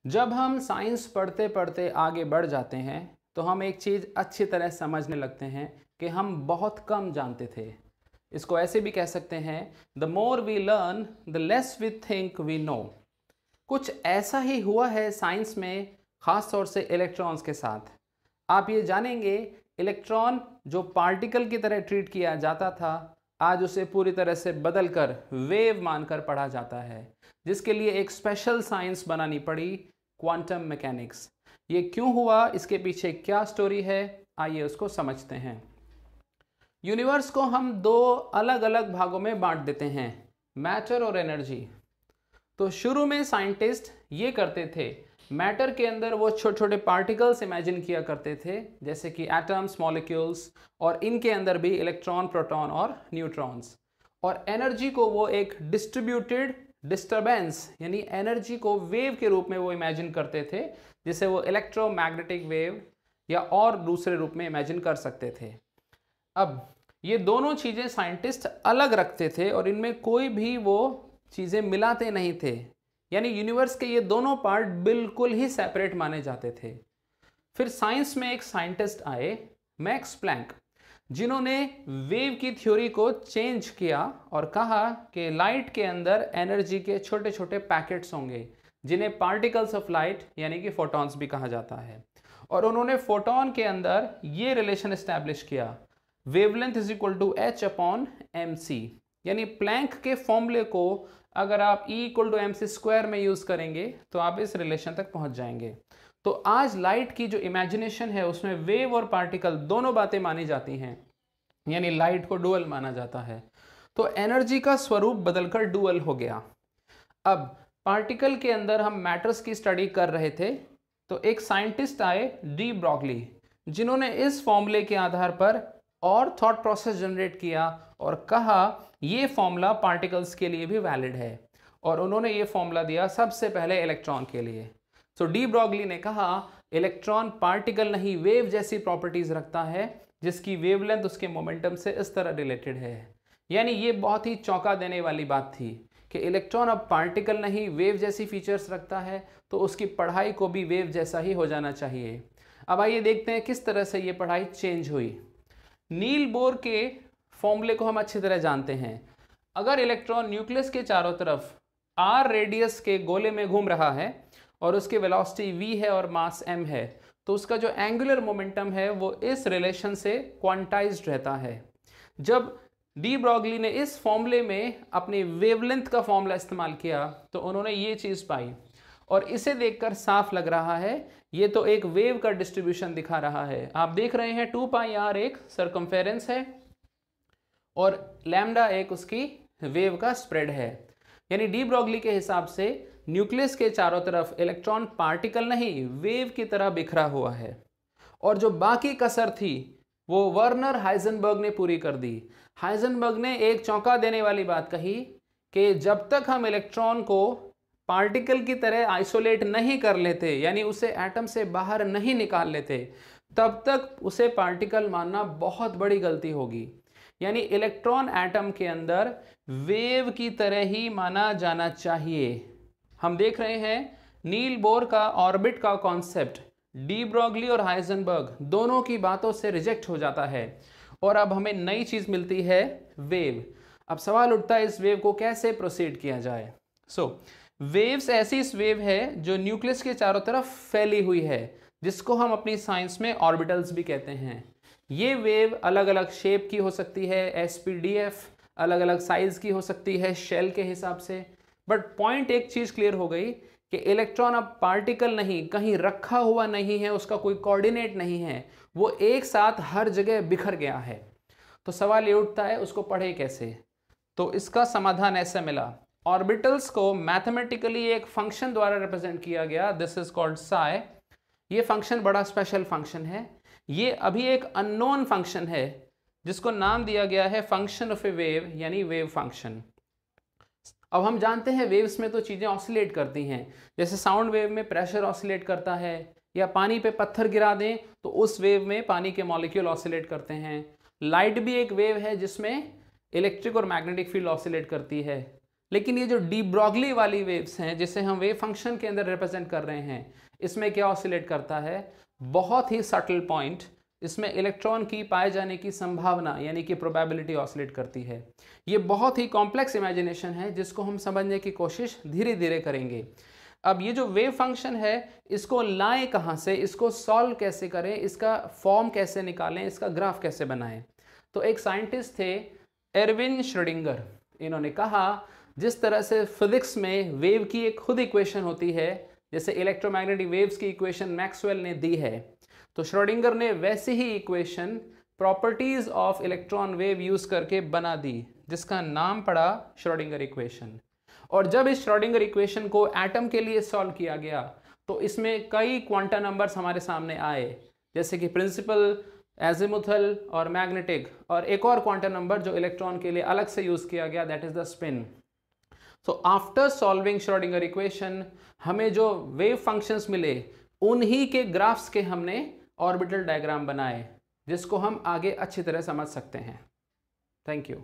जब हम साइंस पढ़ते पढ़ते आगे बढ़ जाते हैं तो हम एक चीज़ अच्छी तरह समझने लगते हैं कि हम बहुत कम जानते थे। इसको ऐसे भी कह सकते हैं, the more we learn the less we think we know. कुछ ऐसा ही हुआ है साइंस में, ख़ास तौर से इलेक्ट्रॉन्स के साथ। आप ये जानेंगे, इलेक्ट्रॉन जो पार्टिकल की तरह ट्रीट किया जाता था, आज उसे पूरी तरह से बदलकर वेव मानकर पढ़ा जाता है, जिसके लिए एक स्पेशल साइंस बनानी पड़ी, क्वांटम मैकेनिक्स। ये क्यों हुआ, इसके पीछे क्या स्टोरी है, आइए उसको समझते हैं। यूनिवर्स को हम दो अलग अलग भागों में बांट देते हैं, मैटर और एनर्जी। तो शुरू में साइंटिस्ट ये करते थे, मैटर के अंदर वो छोटे छोटे पार्टिकल्स इमेजिन किया करते थे, जैसे कि एटम्स, मॉलिक्यूल्स, और इनके अंदर भी इलेक्ट्रॉन, प्रोटॉन और न्यूट्रॉन्स। और एनर्जी को वो एक डिस्ट्रीब्यूटेड डिस्टर्बेंस यानी एनर्जी को वेव के रूप में वो इमेजिन करते थे, जिसे वो इलेक्ट्रोमैग्नेटिक वेव या और दूसरे रूप में इमेजिन कर सकते थे। अब ये दोनों चीज़ें साइंटिस्ट अलग रखते थे और इनमें कोई भी वो चीज़ें मिलाते नहीं थे, यानी यूनिवर्स के ये दोनों पार्ट बिल्कुल ही सेपरेट माने जाते थे। फिर साइंस में एक साइंटिस्ट आए, मैक्स प्लैंक, जिन्होंने वेव की थ्योरी को चेंज किया और कहा कि लाइट के अंदर एनर्जी के छोटे छोटे पैकेट्स होंगे, जिन्हें पार्टिकल्स ऑफ लाइट यानी कि फोटॉन्स भी कहा जाता है। और उन्होंने फोटॉन के अंदर ये रिलेशन एस्टैब्लिश किया, wavelength is equal to h upon m c. यानी प्लैंक के फॉर्मूले को अगर आप E equal to m c square में यूज़ करेंगे तो आप इस रिलेशन तक पहुंच जाएंगे। तो आज लाइट की जो इमेजिनेशन है उसमें वेव और पार्टिकल दोनों बातें मानी जाती हैं, यानी लाइट को डुअल माना जाता है। तो एनर्जी का स्वरूप बदलकर डुअल हो गया। अब पार्टिकल के अंदर हम मैटर्स की स्टडी कर रहे थे, तो एक साइंटिस्ट आए, डी ब्रॉगली, जिन्होंने इस फॉर्मूले के आधार पर और थॉट प्रोसेस जनरेट किया और कहा ये फॉर्मूला पार्टिकल्स के लिए भी वैलिड है। और उन्होंने ये फॉर्मूला दिया सबसे पहले इलेक्ट्रॉन के लिए। तो डी ब्रॉगली ने कहा इलेक्ट्रॉन पार्टिकल नहीं, वेव जैसी प्रॉपर्टीज रखता है, जिसकी वेवलेंथ उसके मोमेंटम से इस तरह रिलेटेड है। यानी ये बहुत ही चौंका देने वाली बात थी कि इलेक्ट्रॉन अब पार्टिकल नहीं, वेव जैसी फीचर्स रखता है, तो उसकी पढ़ाई को भी वेव जैसा ही हो जाना चाहिए। अब आइए देखते हैं किस तरह से ये पढ़ाई चेंज हुई। नील बोर के फॉर्मूले को हम अच्छी तरह जानते हैं। अगर इलेक्ट्रॉन न्यूक्लियस के चारों तरफ r रेडियस के गोले में घूम रहा है और उसकी वेलोसिटी v है और मास m है, तो उसका जो एंगुलर मोमेंटम है वो इस रिलेशन से क्वांटाइज्ड रहता है। जब डी ब्रॉगली ने इस फॉर्मूले में अपनी वेवलेंथ का फॉर्मूला इस्तेमाल किया तो उन्होंने ये चीज़ पाई, और इसे देखकर साफ लग रहा है ये तो एक वेव का डिस्ट्रीब्यूशन दिखा रहा है। आप देख रहे हैं 2πr एक सरकमफेरेंस है और लैम्डा एक उसकी वेव का स्प्रेड है। यानी डी ब्रॉगली के हिसाब से न्यूक्लियस के चारों तरफ इलेक्ट्रॉन पार्टिकल नहीं, वेव की तरह बिखरा हुआ है। और जो बाकी कसर थी वो वर्नर हाइजेनबर्ग ने पूरी कर दी। हाइजेनबर्ग ने एक चौंका देने वाली बात कही कि जब तक हम इलेक्ट्रॉन को पार्टिकल की तरह आइसोलेट नहीं कर लेते, यानी उसे एटम से बाहर नहीं निकाल लेते, तब तक उसे पार्टिकल मानना बहुत बड़ी गलती होगी। यानी इलेक्ट्रॉन एटम के अंदर वेव की तरह ही माना जाना चाहिए। हम देख रहे हैं नील बोर का ऑर्बिट का कॉन्सेप्ट डी ब्रॉगली और हाइजेनबर्ग दोनों की बातों से रिजेक्ट हो जाता है और अब हमें नई चीज मिलती है, वेव। अब सवाल उठता है इस वेव को कैसे प्रोसीड किया जाए। वेव्स ऐसी इस वेव है जो न्यूक्लियस के चारों तरफ फैली हुई है, जिसको हम अपनी साइंस में ऑर्बिटल्स भी कहते हैं। ये वेव अलग अलग शेप की हो सकती है, SPDF, अलग अलग साइज की हो सकती है शेल के हिसाब से। बट पॉइंट एक चीज क्लियर हो गई कि इलेक्ट्रॉन अब पार्टिकल नहीं, कहीं रखा हुआ नहीं है, उसका कोई कोऑर्डिनेट नहीं है, वो एक साथ हर जगह बिखर गया है। तो सवाल ये उठता है उसको पढ़े कैसे। तो इसका समाधान ऐसे मिला, ऑर्बिटल्स को मैथमेटिकली एक फंक्शन द्वारा रिप्रेजेंट किया गया, दिस इज कॉल्ड साई। ये फंक्शन बड़ा स्पेशल फंक्शन है। ये अभी एक अननोन फंक्शन है जिसको नाम दिया गया है फंक्शन ऑफ ए वेव, यानी वेव फंक्शन। अब हम जानते हैं वेव्स में तो चीज़ें ऑसिलेट करती हैं, जैसे साउंड वेव में प्रेशर ऑसिलेट करता है, या पानी पे पत्थर गिरा दें तो उस वेव में पानी के मॉलिक्यूल ऑसिलेट करते हैं। लाइट भी एक वेव है जिसमें इलेक्ट्रिक और मैग्नेटिक फील्ड ऑसिलेट करती है। लेकिन ये जो डी ब्रॉगली वाली वेव्स हैं जिसे हम वेव फंक्शन के अंदर रिप्रेजेंट कर रहे हैं, इसमें क्या ऑसिलेट करता है, बहुत ही सटल पॉइंट, इसमें इलेक्ट्रॉन की पाए जाने की संभावना यानी कि प्रोबेबिलिटी ऑसिलेट करती है। ये बहुत ही कॉम्प्लेक्स इमेजिनेशन है जिसको हम समझने की कोशिश धीरे धीरे करेंगे। अब ये जो वेव फंक्शन है इसको लाएं कहाँ से, इसको सॉल्व कैसे करें, इसका फॉर्म कैसे निकालें, इसका ग्राफ कैसे बनाएं। तो एक साइंटिस्ट थे एरविन श्रोडिंगर, इन्होंने कहा जिस तरह से फिजिक्स में वेव की एक खुद इक्वेशन होती है, जैसे इलेक्ट्रोमैग्नेटिक वेव्स की इक्वेशन मैक्सवेल ने दी है, तो श्रोडिंगर ने वैसी ही equation properties of electron wave use करके बना दी, जिसका नाम पड़ा श्रोडिंगर इक्वेशन। और जब इस श्रोडिंगर इक्वेशन को एटम के लिए सॉल्व किया गया तो इसमें कई क्वांटम नंबर्स हमारे सामने आए, जैसे कि प्रिंसिपल, एजिमुथल और मैग्नेटिक, और एक और क्वांटम नंबर जो इलेक्ट्रॉन के लिए अलग से यूज किया गया, that is the spin. So after solving Schrodinger equation हमें जो वेव फंक्शंस मिले उन्हीं के ग्राफ्स के हमने ऑर्बिटल डायग्राम बनाए, जिसको हम आगे अच्छी तरह समझ सकते हैं। Thank you.